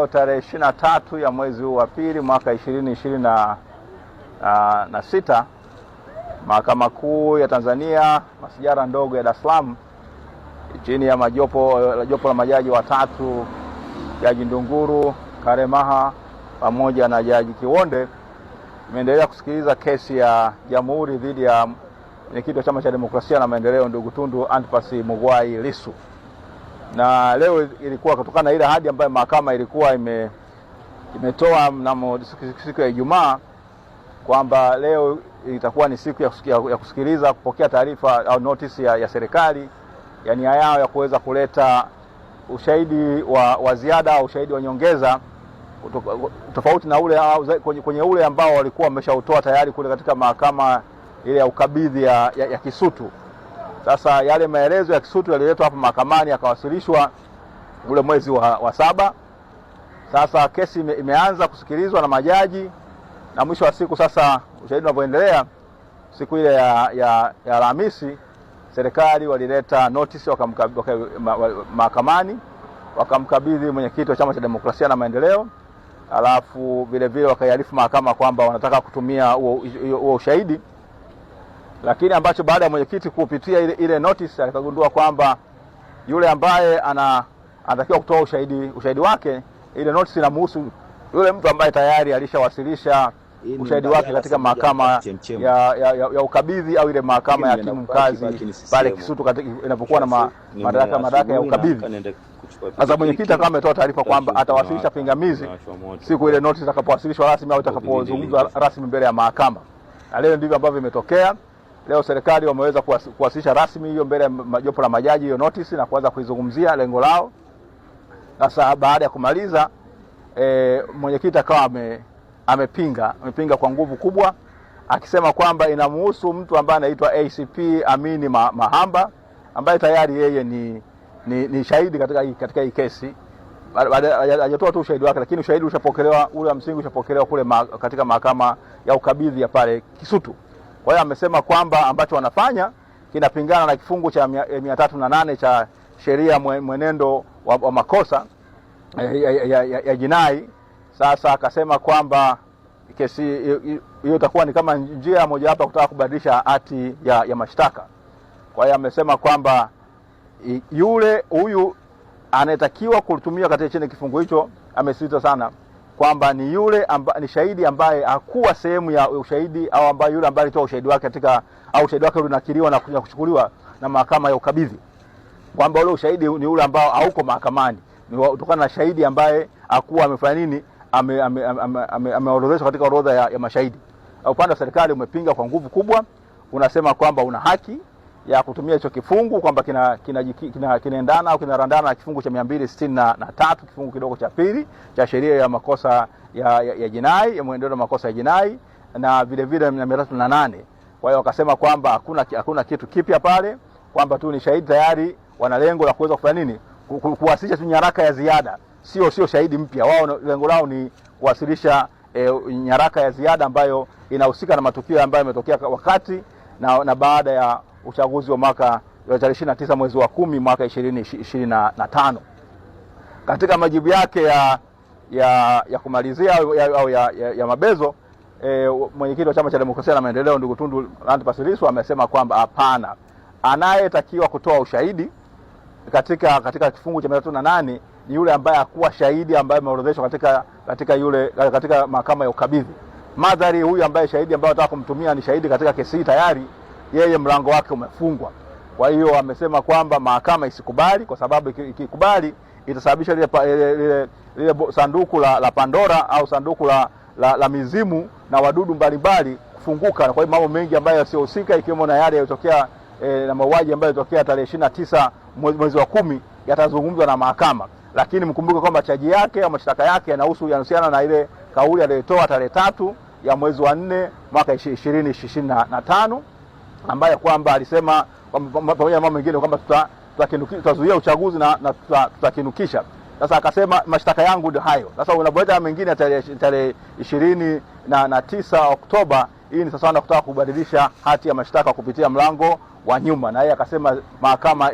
leo tarehe 23 ya mwezi huu wa pili mwaka 2026, Mahakama Kuu ya Tanzania Masijara ndogo ya Dar es Salaam chini ya jopo la majaji watatu, Jaji Ndunguru, Karemaha pamoja na Jaji Kiwonde, imeendelea kusikiliza kesi ya Jamhuri dhidi ya mwenyekiti wa Chama cha Demokrasia na Maendeleo ndugu Tundu Antipas Mughwai Lissu. Na leo ilikuwa kutokana na ile ahadi ambayo mahakama ilikuwa imetoa mnamo siku ya Ijumaa kwamba leo itakuwa ni siku ya kusikiliza, kupokea taarifa au notice ya serikali ya nia yao ya kuweza kuleta ushahidi wa ziada au ushahidi wa nyongeza tofauti na ule kwenye ule ambao walikuwa wameshautoa tayari kule katika mahakama ile ya ukabidhi ya Kisutu. Sasa yale maelezo ya Kisutu yaliletwa hapa mahakamani yakawasilishwa ule mwezi wa 7. Sasa kesi imeanza kusikilizwa na majaji, na mwisho wa siku sasa ushahidi unavyoendelea, siku ile ya Alhamisi serikali walileta notice mahakamani, wakamkabidhi mwenyekiti wa Chama cha Demokrasia na Maendeleo, alafu vile vile wakaiarifu mahakama kwamba wanataka kutumia huo ushahidi. Lakini ambacho baada ya mwenyekiti kupitia ile notice alikagundua kwamba yule ambaye anatakiwa kutoa ushahidi wake, ile notice inamhusu yule mtu ambaye tayari alishawasilisha ushahidi wake katika mahakama ya ukabidhi au ile mahakama ya hakimu mkazi pale Kisutu inapokuwa na madaraka ya ukabidhi. Sasa mwenyekiti kama ametoa taarifa kwamba atawasilisha pingamizi siku ile notice itakapowasilishwa rasmi au itakapozungumzwa rasmi mbele ya mahakama. Na leo ndivyo ambavyo imetokea. Leo serikali wameweza kuwasilisha rasmi hiyo mbele ya jopo la majaji hiyo notice na kuanza kuizungumzia lengo lao. Sasa baada ya kumaliza mwenyekiti akawa amepinga kwa nguvu kubwa, akisema kwamba inamhusu mtu ambaye anaitwa ACP Amini Mahamba ambaye tayari yeye ni shahidi katika hii kesi. Hajatoa tu ushahidi wake, lakini ushahidi ushapokelewa, ule msingi ushapokelewa kule katika mahakama ya ukabidhi ya pale Kisutu. Kwa hiyo amesema kwamba ambacho wanafanya kinapingana na kifungu cha 308 cha sheria mwenendo wa makosa ya jinai. Sasa akasema kwamba kesi hiyo itakuwa ni kama njia moja hapa kutaka kubadilisha hati ya mashtaka. Kwa hiyo amesema kwamba huyu anayetakiwa kutumia katika chini kifungu hicho, amesisitiza sana kwamba ni yule ni shahidi ambaye hakuwa sehemu ya ushahidi au ambaye yule ambaye alitoa ushahidi wake au ushahidi wake unakiriwa na kuchukuliwa na mahakama ya ukabidhi, kwamba ule ushahidi ni ule ambao hauko mahakamani, ni kutokana na shahidi ambaye hakuwa amefanya nini, ameorodheshwa katika orodha ya mashahidi. Upande wa serikali umepinga kwa nguvu kubwa, unasema kwamba una haki ya kutumia hicho kifungu, kwamba kinaendana au kinarandana na kifungu cha 263 kifungu kidogo cha pili cha sheria ya makosa ya jinai, ya mwenendo wa makosa ya jinai, na vile vile 308. Kwa hiyo wakasema kwamba hakuna kitu kipya pale, kwamba tu ni shahidi tayari, wana lengo la kuweza kufanya nini, kuwasilisha tu nyaraka ya ziada, sio shahidi mpya. Wao lengo lao ni kuwasilisha nyaraka ya ziada ambayo inahusika na matukio ambayo yametokea wakati na baada ya uchaguzi wa mwaka wa 29 mwezi wa 10 mwaka 2025. Katika majibu yake ya kumalizia au ya mabezo, mwenyekiti wa Chama cha Demokrasia na Maendeleo ndugu Tundu Antipas Lissu amesema kwamba hapana, anayetakiwa kutoa ushahidi katika kifungu cha 308 ni yule ambaye hakuwa shahidi ambaye ameorodheshwa katika mahakama ya ukabidhi. Madhari huyu ambaye shahidi ambaye anataka kumtumia ni shahidi katika kesi tayari, yeye mlango wake umefungwa. Kwa hiyo amesema kwamba mahakama isikubali, kwa sababu ikikubali itasababisha lile sanduku la Pandora au sanduku la mizimu na wadudu mbalimbali kufunguka. Kwa hiyo mambo mengi ambayo yasiohusika, ikiwemo na yale yaliyotokea na mauaji ambayo yalitokea tarehe 29 mwezi wa 10 yatazungumzwa na mahakama. Lakini mkumbuke kwamba chaji yake au mashtaka yake yanahusiana na ile kauli aliyotoa tarehe 3 ya mwezi wa 4 mwaka 2025, ambaye kwamba alisema pamoja na mambo mengine kwamba tutazuia uchaguzi na tutakinukisha. Sasa akasema mashtaka yangu ndio hayo. Sasa unapoleta mengine tarehe 29 Oktoba, hii ni sasa kutaka kubadilisha hati ya mashtaka kupitia mlango wa nyuma, na yeye akasema mahakama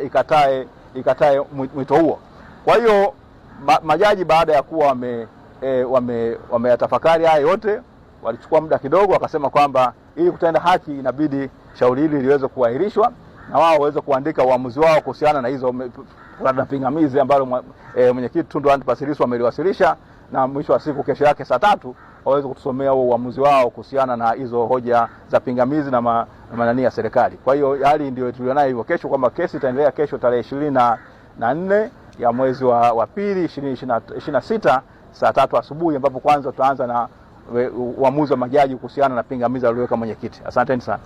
ikatae mwito huo. Kwa hiyo majaji baada ya kuwa wameyatafakari haya yote, walichukua muda kidogo, wakasema kwamba ili kutenda haki inabidi shauri hili liweze kuahirishwa na wao waweze kuandika uamuzi wao kuhusiana na hizo pingamizi ambalo mwenyekiti Tundu Antipas Lissu ameliwasilisha, na mwisho wa siku kesho yake saa 3 waweze kutusomea huo uamuzi wao kuhusiana na hizo hoja za pingamizi na manani ya serikali. Kwa hiyo hali ndio tulionayo hivyo kesho, kwamba kesi itaendelea kesho tarehe 24 ya mwezi wa pili 2026 saa 3 asubuhi, ambapo kwanza tutaanza na uamuzi wa majaji kuhusiana na pingamizi aliyoweka mwenyekiti. Asanteni sana.